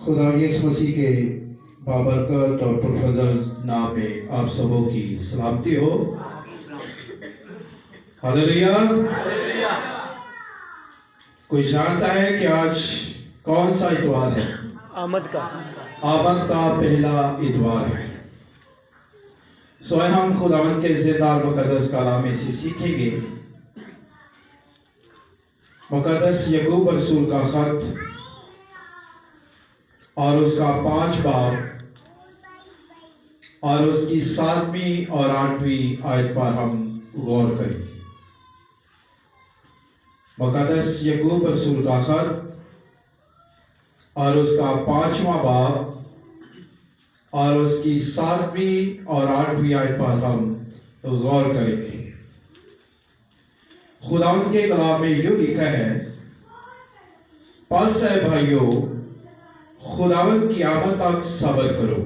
खुदा यीशु मसीह के बाबरकत और पुरफजल नाम में आप सबों की सलामती हो। हालेलुया। कोई जानता है कि आज कौन सा इतवार है? आमद का पहला इतवार है। सो हम खुदावंद के जिंदा और मुकद्दस कलाम में से सीखेंगे। मुकद्दस याकूब रसूल का खत और उसका 5 बाब और उसकी 7वीं और 8वीं आयत पर हम गौर करेंगे। मुकद्दस याकूब रसूल का खत और उसका 5वां बाब और उसकी 7वीं और 8वीं आयत पर हम गौर करेंगे। खुदावंद के कलाम में यूं लिखा है, पस है भाइयों, खुदावंद की आमद तक सब्र करो।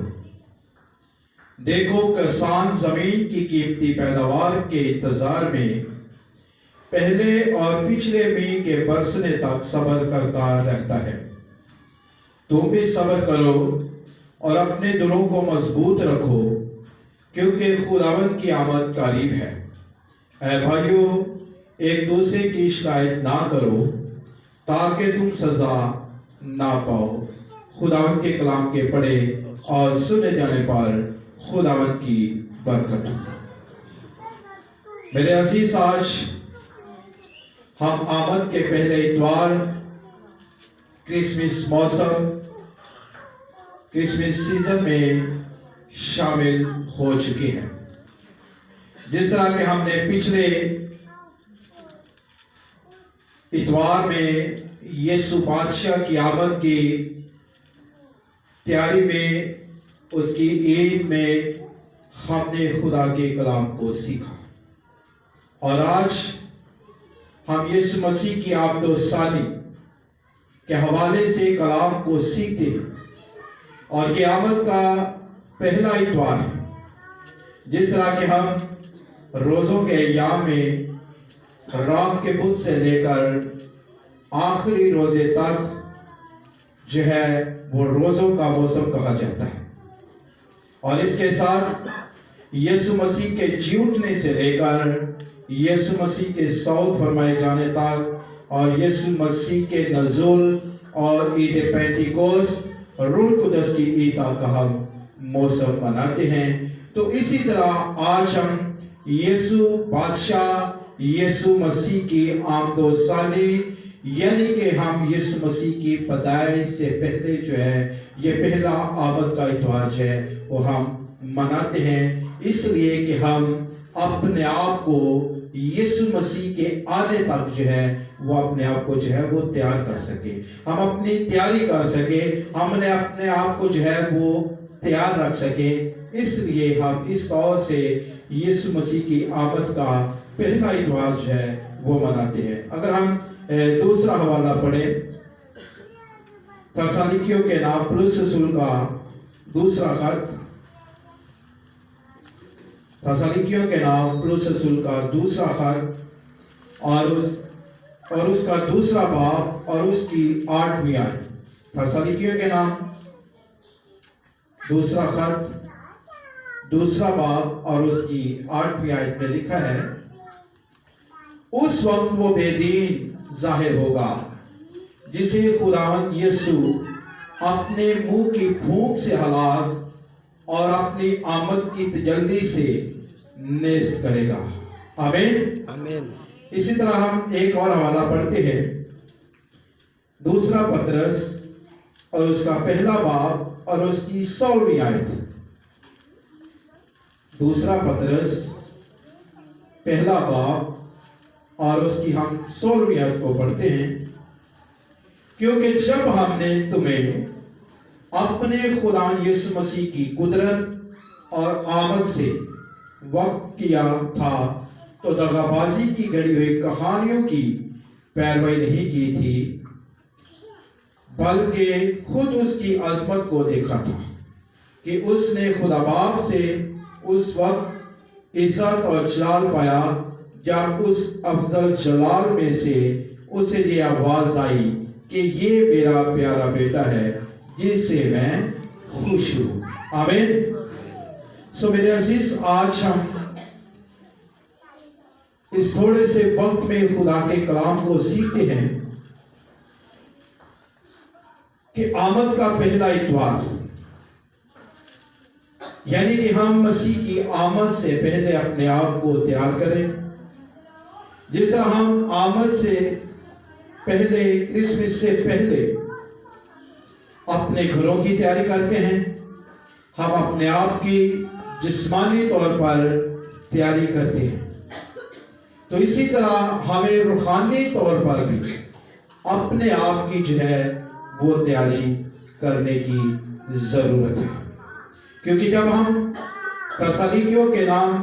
देखो किसान जमीन की कीमती पैदावार के इंतजार में पहले और पिछले मींह के बरसने तक सब्र करता रहता है। तुम भी सब्र करो और अपने दिलों को मजबूत रखो, क्योंकि खुदावंद की आमद करीब है। ऐ भाइयों, एक दूसरे की शिकायत ना करो ताकि तुम सजा ना पाओ। खुदावंद के कलाम के पढ़े और सुने जाने पर खुदावंद की बरकत हो। मेरे अजीज, आज हम आमद के पहले इतवार क्रिसमस मौसम, क्रिसमस सीजन में शामिल हो चुके हैं। जिस तरह के हमने पिछले इतवार में यीशु बादशाह की आमद की तैयारी में, उसकी ईद में हमने खुदा के कलाम को सीखा, और आज हम यीशु मसीह की आमदोसानी के हवाले से कलाम को सीखते हैं। और ये आमद का पहला इतवार है। जिस तरह के हम रोज़ों के अय्याम में रात के बुध से लेकर आखिरी रोजे तक जो है वो रोज़ों का मौसम कहा जाता है, और इसके साथ यीशु मसीह के जी उठने से लेकर यीशु मसीह के सौत फरमाए जाने तक और यीशु मसीह के नज़ुल और ईद पेंटिकोस्त रूह कुदस की ईद का हम मौसम मनाते हैं। तो इसी तरह आज हम यीशु बादशाह यीशु मसीह की आमदोसानी, यानी कि हम यीशु मसीह की पैदाइश से पहले जो है ये पहला आमद का इतवार जो है वो हम मनाते हैं, इसलिए कि हम अपने आप को यीशु मसीह के आने तक जो है वो अपने आप को जो है वो तैयार कर सके, हम अपनी तैयारी कर सके, हमने अपने आप को जो है वो तैयार रख सके। इसलिए हम इस तौर से यीशु मसीह की आमद का पहला इतवार जो है वो मनाते हैं। अगर हम दूसरा हवाला पढ़े, थस्सलुनीकियों के नाम पौलुस रसूल का दूसरा खत, थस्सलुनीकियों के नाम पौलुस रसूल का दूसरा खत और उसका दूसरा बाब और उसकी 8वीं आयत। थस्सलुनीकियों के नाम दूसरा खत, दूसरा बाब और उसकी 8वीं आयत में लिखा है, उस वक्त वो बेदीन जाहिर होगा जिसे खुदावंद यीशु अपने मुंह की फूंक से हलाक और अपनी आमद की तजल्दी से नेस्त करेगा। आमीन आमीन। इसी तरह हम एक और हवाला पढ़ते हैं, दूसरा पतरस और उसका पहला बाब और उसकी 16वीं आयत। दूसरा पतरस पहला बाब और उसकी हम 16वीं आयत को पढ़ते हैं, क्योंकि जब हमने तुम्हें अपने खुदा यीशु मसीह की कुदरत और आमद से वक्त किया था तो दगाबाजी की गढ़ी हुई कहानियों की पैरवी नहीं की थी, बल्कि खुद उसकी अजमत को देखा था कि उसने खुदा बाप से उस वक्त इज्जत और जलाल पाया जब उस अफजल जलाल में से उसे ये आवाज आई कि ये मेरा प्यारा बेटा है جس سے میں خوش ہوں. آمین. سو میرے عزیز، آج ہم اس تھوڑے سے وقت میں خدا کے کلام کو سیکھتے ہیں کہ آمد کا پہلا اتوار، یعنی کہ ہم مسیح کی آمد سے پہلے اپنے آپ کو تیار کریں. جس طرح ہم آمد سے پہلے، کرسمس سے پہلے اپنے گھروں کی تیاری کرتے ہیں، ہم اپنے آپ کی جسمانی طور پر تیاری کرتے ہیں، تو اسی طرح ہمیں روحانی طور پر بھی اپنے آپ کی جو ہے وہ تیاری کرنے کی ضرورت ہے. کیونکہ جب ہم تسالونیکیوں کے نام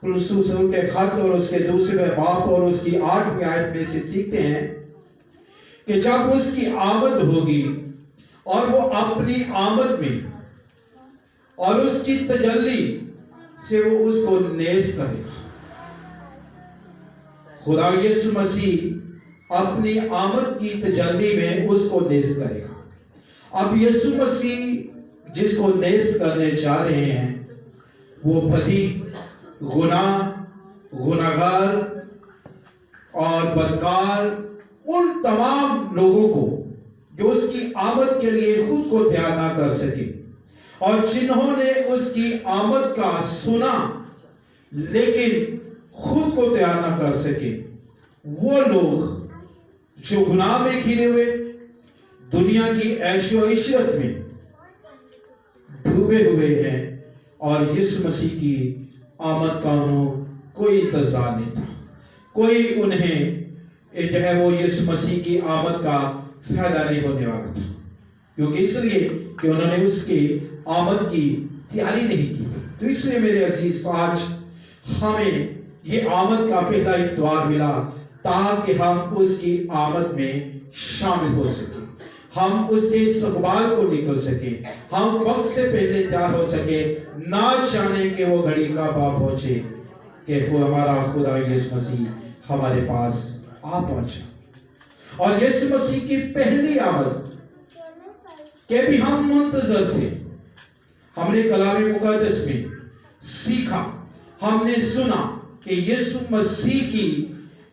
رسول کے خط اور اس کے دوسرے باب اور اس کی 8ویں آیت میں سے سیکھتے ہیں کہ جب اس کی آمد ہوگی اور وہ اپنی آمد میں اور اس کی تجلی سے وہ اس کو نیز کرے گا. خدا یسوع مسیح اپنی آمد کی تجلی میں اس کو نیز کرے گا. اب یسوع مسیح جس کو نیز کرنے جا رہے ہیں وہ بدی، گناہگار اور بدکار ان تمام لوگوں کو جو اس کی آمد کے لیے خود کو تیار نہ کر سکے اور جنہوں نے اس کی آمد کا سنا لیکن خود کو تیار نہ کر سکے، وہ لوگ جو گناہ میں گھرے ہوئے، دنیا کی عیش و عشرت میں ڈوبے ہوئے ہیں اور یسوع مسیح کی آمد کا انہوں کوئی انتظار نہیں تھا، کوئی انہیں جو ہے وہ یسوع مسیح کی آمد کا فائدہ نہیں ہونے والا تھا، کیونکہ اس لیے کہ انہوں نے اس کی آمد کی تیاری نہیں کی. تو اس لیے میرے عزیز، آج ہمیں یہ آمد کا پہلا اتوار ملا تاکہ ہم اس کی آمد میں شامل ہو سکیں، ہم اس کے استقبال کو نکل سکیں، ہم وقت سے پہلے تیار ہو سکیں، نہ جانے کہ وہ گھڑی کب آ پہنچے کہ وہ ہمارا خدا یسوع مسیح ہمارے پاس آ پہنچا. اور یسوع مسیح کی پہلی آمد کے بھی ہم منتظر تھے. ہم نے کلام مقدس میں سیکھا، ہم نے سنا کہ یسوع مسیح کی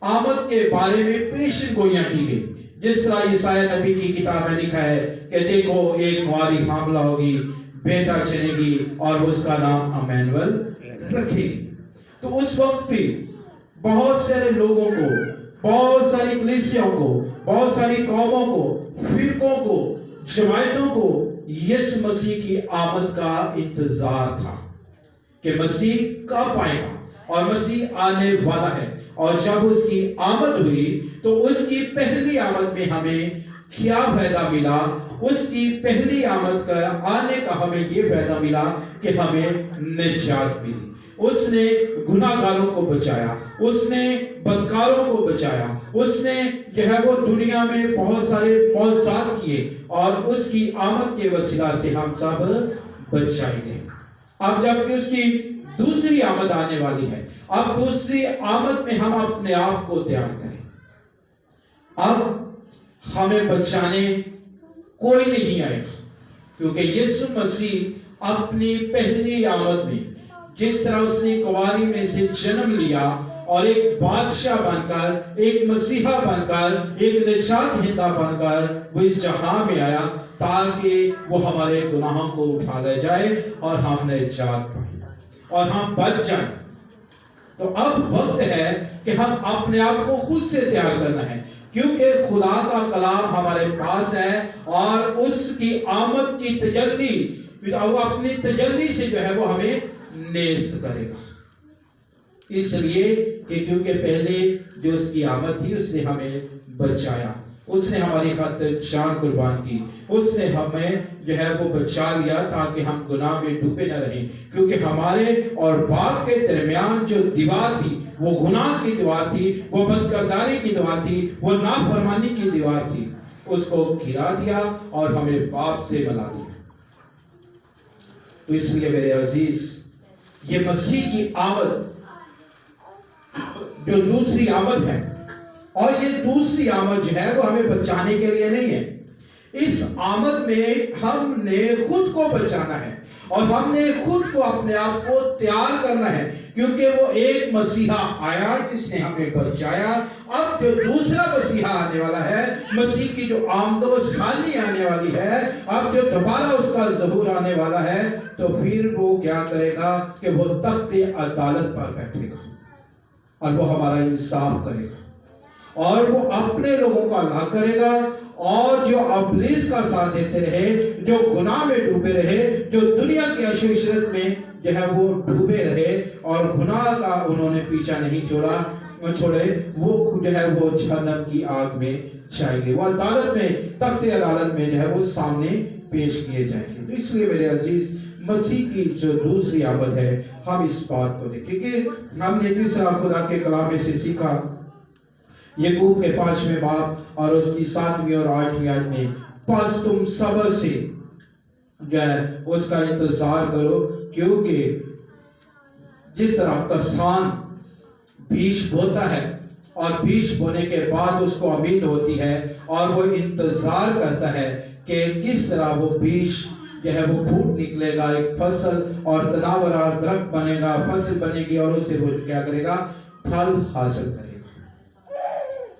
آمد کے بارے میں پیشن گوئیاں کی گئی. جس طرح یسایہ نبی کی کتاب میں لکھا ہے کہ دیکھو ایک کنواری حاملہ ہوگی، بیٹا جنے گی اور اس کا نام امانویل رکھے گی. تو اس وقت بھی بہت سارے لوگوں کو، بہت ساری کلیسیوں کو، بہت ساری قوموں کو، فرقوں کو، جماعتوں کو یسوع مسیح کی آمد کا انتظار تھا کہ مسیح کب آئے گا اور مسیح آنے والا ہے. اور جب اس کی آمد ہوئی تو اس کی پہلی آمد میں ہمیں کیا فائدہ ملا؟ اس کی پہلی آمد کا آنے کا ہمیں یہ فائدہ ملا کہ ہمیں نجات ملی. اس نے گناہگاروں کو بچایا، اس نے بدکاروں کو بچایا، اس نے جو ہے وہ دنیا میں بہت سارے معجزات کیے اور اس کی آمد کے وسیلہ سے ہم سب بچائے گئے. اب جب کہ اس کی دوسری آمد آنے والی ہے، اب دوسری آمد میں ہم اپنے آپ کو تیار کریں. اب ہمیں بچانے کوئی نہیں آئے گا، کیونکہ یسوع مسیح اپنی پہلی آمد میں جس طرح اس نے کنواری میں سے جنم لیا اور ایک بادشاہ بن کر، ایک مسیحا بن کر، ایک نجات دہندہ بن کر وہ اس جہاں میں آیا تاکہ وہ ہمارے گناہوں کو اٹھا لے جائے اور ہم نجات پائیں اور ہم بچ جائیں. تو اب وقت ہے کہ ہم اپنے آپ کو خود سے تیار کرنا ہے، کیونکہ خدا کا کلام ہمارے پاس ہے اور اس کی آمد کی تجلی، وہ اپنی تجلی سے جو ہے وہ ہمیں نیست کرے گا. اس لیے کہ کیونکہ پہلے جو اس کی آمد تھی اس نے ہمیں بچایا، اس نے ہماری خاطر جان قربان کی، اس نے ہمیں جو ہے وہ بچا لیا تاکہ ہم گناہ میں ڈوبے نہ رہیں. کیونکہ ہمارے اور باپ کے درمیان جو دیوار تھی وہ گناہ کی دیوار تھی، وہ بدکرداری کی دیوار تھی، وہ نافرمانی کی دیوار تھی، اس کو گرا دیا اور ہمیں باپ سے ملا دیا. تو اس لیے میرے عزیز، یہ مسیح کی آمد جو دوسری آمد ہے، اور یہ دوسری آمد جو ہے وہ ہمیں بچانے کے لیے نہیں ہے، इस आमद में हमने खुद को बचाना है और हमने खुद को अपने आप को तैयार करना है, क्योंकि वो एक मसीहा आया जिसने हमें बचाया। अब जो दूसरा मसीहा आने वाला है, मसीह की जो आमदो सानी आने वाली है, अब जो दोबारा उसका ज़हूर आने वाला है, तो फिर वो क्या करेगा कि वो तख्ते अदालत पर बैठेगा और वो हमारा इंसाफ करेगा और वो अपने लोगों का ला करेगा। और जो इब्लीस का साथ देते रहे, जो गुनाह में डूबे रहे, जो दुनिया की अशुशरत में जो है वो डूबे रहे और गुनाह का उन्होंने पीछा नहीं छोड़े, वो जो है वो जहन्नम की आग में जाएंगे। वो अदालत में, तख्ते अदालत में जो है वो सामने पेश किए जाएंगे। तो इसलिए मेरे अजीज, मसीह की जो दूसरी आमद है, हम इस बात को देखें कि हमने तीसरा खुदा के कलाम में से सीखा, याकूब के 5वें बाब और उसकी 7वीं और 8वीं आयत में, बस तुम सब्र से जो है उसका इंतजार करो, क्योंकि जिस तरह किसान बीज बोता है और बीज बोने के बाद उसको उम्मीद होती है और वो इंतजार करता है कि किस तरह वो बीज जो है वो फूट निकलेगा, एक फसल और तनावरार दरख्त बनेगा, फसल बनेगी और उससे वो क्या करेगा, फल हासिल करेगा।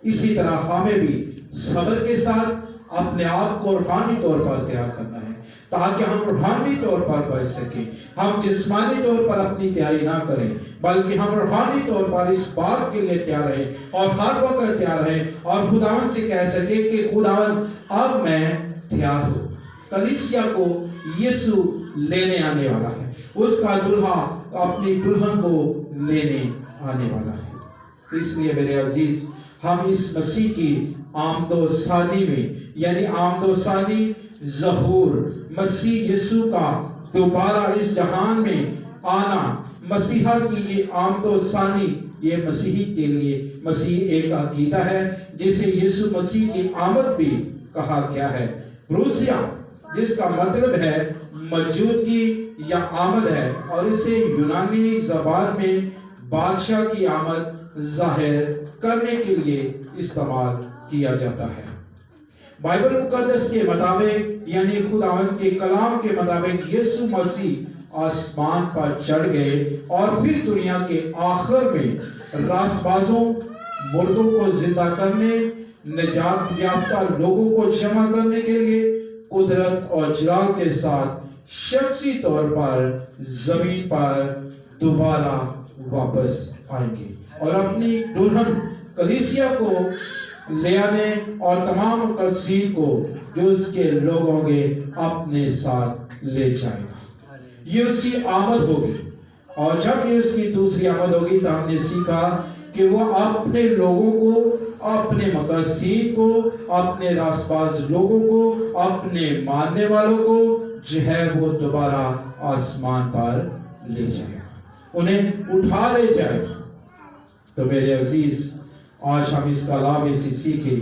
इसी तरह हमें भी सब्र के साथ अपने आप को रूहानी तौर पर तैयार करना है, ताकि हम रूहानी तौर पर बच सकें। हम जिस्मानी तौर पर अपनी तैयारी ना करें, बल्कि हम रूहानी तौर पर इस बात के लिए तैयार रहें और हर वक्त तैयार रहें और खुदावन से कह सके कि खुदावन अब मैं तैयार हूँ। कलीसिया को यीशु लेने आने वाला है, उसका दुल्हा अपनी दुल्हन को लेने आने वाला है। इसलिए मेरे अजीज, हम इस मसीह की आमदो सानी में, यानी आमदो सानी ज़हूर, मसीह यीशु का दोबारा इस जहान में आना, मसीहा की ये आमदो सानी, ये मसीही के लिए मसीह एक अकीदा है जिसे यीशु मसीह की आमद भी कहा गया है। रूसिया, जिसका मतलब है मौजूदगी या आमद है, और इसे यूनानी जबान में बादशाह की आमद जाहिर करने के लिए इस्तेमाल किया जाता है। बाइबल मुकद्दस के मुताबिक, यानी खुदावंद के कलाम के मुताबिक, यीशु मसीह आसमान पर चढ़ गए और फिर दुनिया के आखिर में रासबाजों, मुर्दों को जिंदा करने, निजात याफ्ता लोगों को जमा करने के लिए कुदरत और जलाल के साथ शख्सी तौर पर जमीन पर दोबारा वापस आएंगे और अपनी दुल्हन कलीसिया को ले आने और तमाम मुकद्दसीन को जो उसके लोग होंगे अपने साथ ले जाएगा। ये उसकी आमद होगी, और जब ये उसकी दूसरी आमद होगी तो हमने सीखा कि वो अपने लोगों को, अपने मुकद्दसीन को, अपने रासबाज लोगों को, अपने मानने वालों को जो है वो दोबारा आसमान पर ले जाएगा, उन्हें उठा ले जाएगा। तो मेरे अजीज, आज हम इस कलाम में से सीखे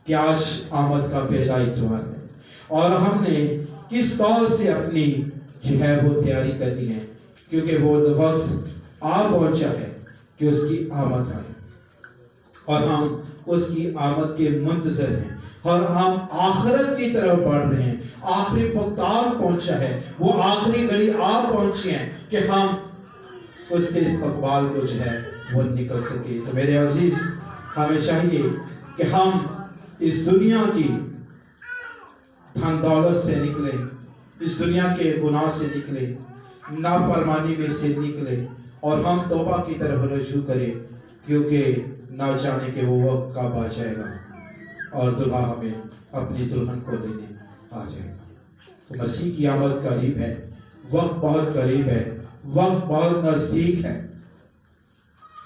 कि आज आमद का पहला इतवार है और हमने किस तौर से अपनी जो है वो तैयारी करनी है, क्योंकि वो वक्त आ पहुंचा है कि उसकी आमद आए और हम उसकी आमद के मुंतजर हैं और हम आखिरत की तरफ बढ़ रहे हैं। आखिरी वक्त आ पहुंचा है, वो आखिरी घड़ी आ पहुंची है कि हम उसके इस्तकबाल को जो है वो निकल सके। तो मेरे अजीज, हमें चाहिए कि हम इस दुनिया की धन दौलत से निकले, इस दुनिया के गुनाह से निकले, नाफरमानी में से निकले और हम तौबा की तरफ रुजू करें, क्योंकि ना जाने के वो वक्त कब आ जाएगा और दुल्हा हमें अपनी दुल्हन को लेने आ जाएगा। तो मसीह की आमद करीब है, वक्त बहुत करीब है, वक्त बहुत नजदीक है।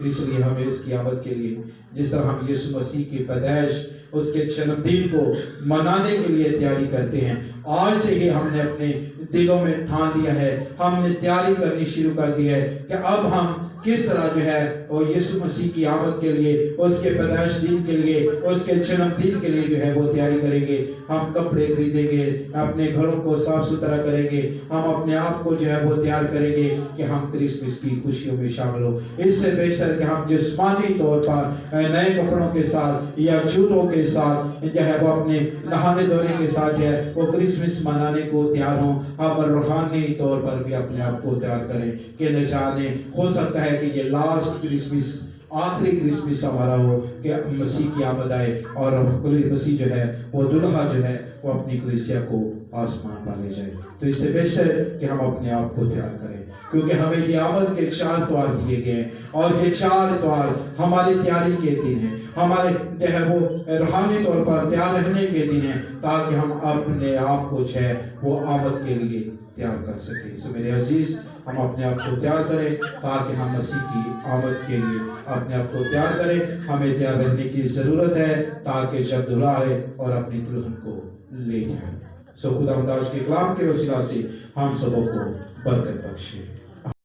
इसलिए हमें उसकी आमद के लिए, जिस तरह हम यीशु मसीह की पैदाइश, उसके जन्मदिन को मनाने के लिए तैयारी करते हैं, आज से ही हमने अपने दिलों में ठान लिया है, हमने तैयारी करनी शुरू कर दी है कि अब हम किस तरह जो है वो यीशु मसीह की आमद के लिए, उसके पैदाइश दिन के लिए, उसके जन्मदिन के लिए जो है वो तैयारी करेंगे। हम कपड़े खरीदेंगे, अपने घरों को साफ सुथरा करेंगे, हम अपने आप को जो है वो तैयार करेंगे कि हम क्रिसमस की खुशियों में शामिल हो। इससे बेहतर कि हम जिस्मानी तौर पर नए कपड़ों के साथ या जूतों के साथ जो है वो अपने नहाने धोने के साथ जो है वो क्रिसमस मनाने को तैयार हों। हम रूहानी तौर पर भी अपने आप को तैयार करें कि न जाने हो सकता है कि ये लास्ट क्रिसमस, आखिरी क्रिसमस हमारा हो कि मसीह की आमद आए और मसीह जो है वो दुल्हा जो है वो अपनी कलीसिया को आसमान पर ले जाए। तो इससे बेहतर कि हम अपने आप को तैयार करें, क्योंकि हमें ये आमद के 4 द्वार दिए गए हैं और ये 4 द्वार हमारी तैयारी के दिन हैं, हमारे जो है वो रूहानी तौर पर तैयार रहने के दिन हैं, ताकि हम अपने आप को जो है वो आमद के लिए तैयार कर सके। सो मेरे अजीज, हम अपने आप को तैयार करें ताकि हम मसीह की आमद के लिए अपने आप को तैयार करें। हमें तैयार रहने की ज़रूरत है ताकि जब दुल्हा आए और अपनी दुल्हन को ले जाए। सो खुदावंद आज के कलाम के वसीला से हम सबों को बरकत बख्शे।